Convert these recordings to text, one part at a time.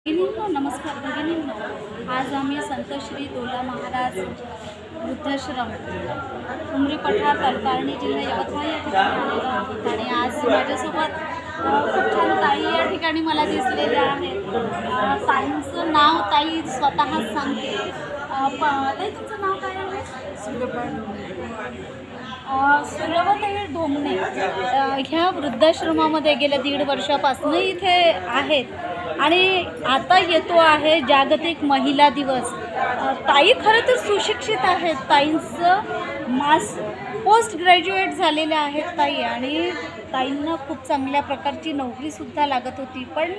भगिनींनो, नमस्कार भगिनींनो. आज आम्ही संत श्री दोला महाराज वृद्धाश्रम उमरी पठार तालुका आर्णी जिल्हा यवतमाळ या ठिकाणी आलेलो आहोत. आणि आज माझ्यासोबत खूप छान ताई या ठिकाणी मला दिसलेल्या आहेत. ताईंचं नाव ताई स्वतःच सांगते. ताई, तुमचं नाव काय आहे? सुलभताई ढोमणे ह्या वृद्धाश्रमामध्ये गेल्या 1.5 वर्षापासून इथे आहेत. आणि आता येतो आहे जागतिक महिला दिवस. ताई खरं तर सुशिक्षित आहेत. ताईंचं पोस्ट ग्रॅज्युएट झालेल्या आहेत ताई. आणि ताईंना खूप चांगल्या प्रकारची नोकरीसुद्धा लागत होती. पण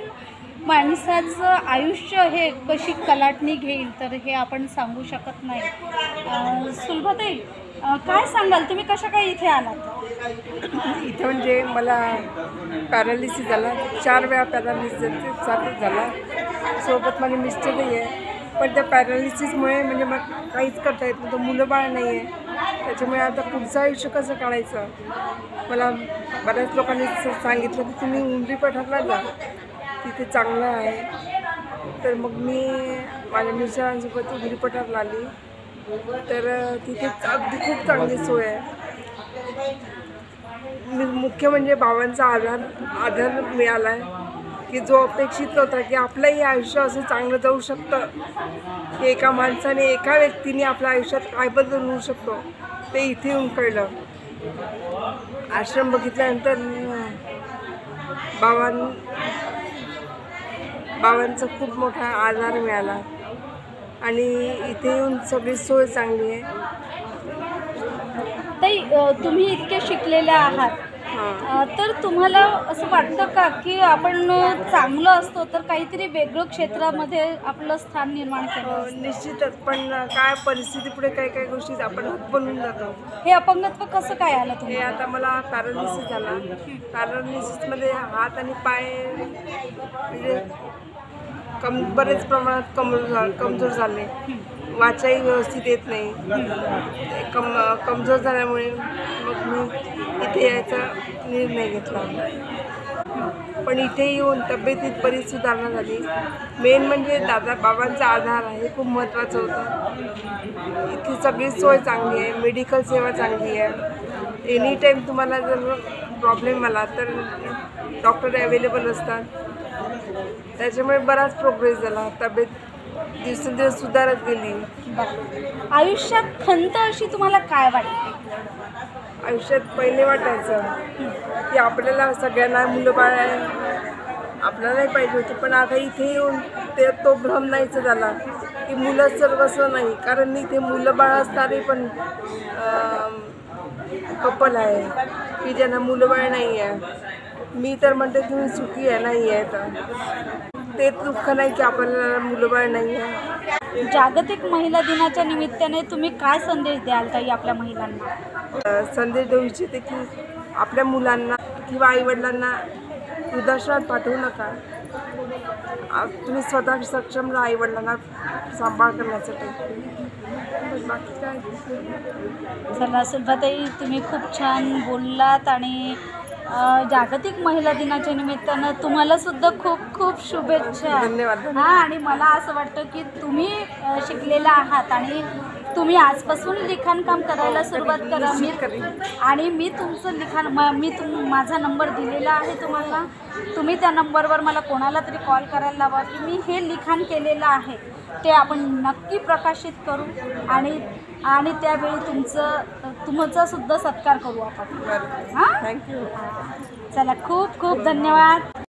माणसाचं आयुष्य हे कशी कलाटणी घेईल तर हे आपण सांगू शकत नाही. सुलभताई, काय सांगाल, तुम्ही कशा काय इथे आलात? इथे म्हणजे मला पॅरालिसिस झाला, 4 वेळा पॅरालिसिस झाला. सोबत माझे मिस्टरही आहे. पण त्या पॅरालिसिसमुळे म्हणजे मग काहीच करता येत नव्हतं. मुलं बाळ नाही आहे. त्याच्यामुळे आता पुढचं आयुष्य कसं काढायचं. मला बऱ्याच लोकांनी सांगितलं की तुम्ही उमरी पठारला जा, तिथे चांगलं आहे. तर मग मी माझ्या मिस्टरांसोबत उमरी पठारला आली. तर तिथे अगदी खूप चांगली सोय आहे. मुख्य म्हणजे बाबांचा आधार मिळाला आहे की जो अपेक्षित होता की आपलंही आयुष्य असं चांगलं जाऊ शकतं, की एका माणसाने एका व्यक्तीने आपल्या आयुष्यात काय बदल होऊ शकतो ते इथे येऊन कळलं. आश्रम बघितल्यानंतर बाबांचा खूप मोठा आधार मिळाला. आणि इथे येऊन सगळी सोय चांगली आहे. ताई, तुम्ही इतके शिकलेल्या आहात, तर तुम्हाला असं वाटतं का की आपण चांगलं असतो तर काहीतरी वेगळं क्षेत्रामध्ये आपलं स्थान निर्माण केलं? निश्चितच. पण काय परिस्थितीपुढे काही काही गोष्टी आपण बनून जातो. हे अपंगत्व कसं काय आलं हे तुम्हाला? आता मला पॅरालिसिस झाला. पॅरालिसिसमध्ये हात आणि पाय म्हणजे बरेच प्रमाणात कमजोर झाले. वाचाही व्यवस्थित येत नाही. कमजोर झाल्यामुळे मग मी इथे यायचा निर्णय घेतला. पण इथे येऊन तब्येतीत बरीच सुधारणा झाली. मेन म्हणजे बाबांचा आधार आहे, खूप महत्त्वाचं होतं. इथे सगळी सोय चांगली आहे. मेडिकल सेवा चांगली आहे. एनी टाईम तुम्हाला जर प्रॉब्लेम आला तर डॉक्टर अवेलेबल असतात. त्याच्यामुळे बराच प्रोग्रेस झाला. तब्येत दिवसेंदिवस सुधारत गेली. आयुष्यात खंत अशी तुम्हाला काय वाटते? आयुष्यात पहिले वाटायचं की आपल्याला सगळ्यांना मुलं बाळ आहे, आपल्यालाही पाहिजे होती. पण आता इथे येऊन तो भ्रम नाहीचा झाला की मुलं सर्वस्व नाही. कारण इथे मुलं बाळ असणारे पण कपल आहे की ज्यांना मुलं बाळ नाही आहे. मी तर म्हणते तुम्ही सुखी आहे, नाही आहे तर ते दुःख नाही की आपल्याला मुलं बाळ नाही आहे. जागतिक महिला दिनाच्या निमित्ताने तुम्ही काय संदेश द्याल ताई आपल्या महिलांना? संदेश देऊ इच्छिते की आपल्या मुलांना किंवा आईवडिलांना वृद्धाश्रमात पाठवू नका. तुम्ही स्वतः सक्षम राहा आईवडिलांना सांभाळ करण्यासाठी. बाकी काय. चला सुलभाताई, तुम्ही खूप छान बोललात. आणि जागतिक महिला दिनाच्या निमित्तानं तुम्हाला सुद्धा खूप खूप शुभेच्छा. धन्यवाद. आणि मला असं वाटतं की तुम्ही शिकलेला आहात आणि तुम्ही आजपासून लिखाणकाम करायला सुरुवात करा. मी तुमचं लिखाण माझा नंबर दिलेला आहे तुम्हाला. तुम्ही त्या नंबरवर मला कोणाला तरी कॉल करायला लावा की मी हे लिखाण केलेलं आहे, ते आपण नक्की प्रकाशित करू. आणि त्यावेळी तुमचा सुद्धा सत्कार करू आपण. थँक्यू. चला, खूप खूप धन्यवाद.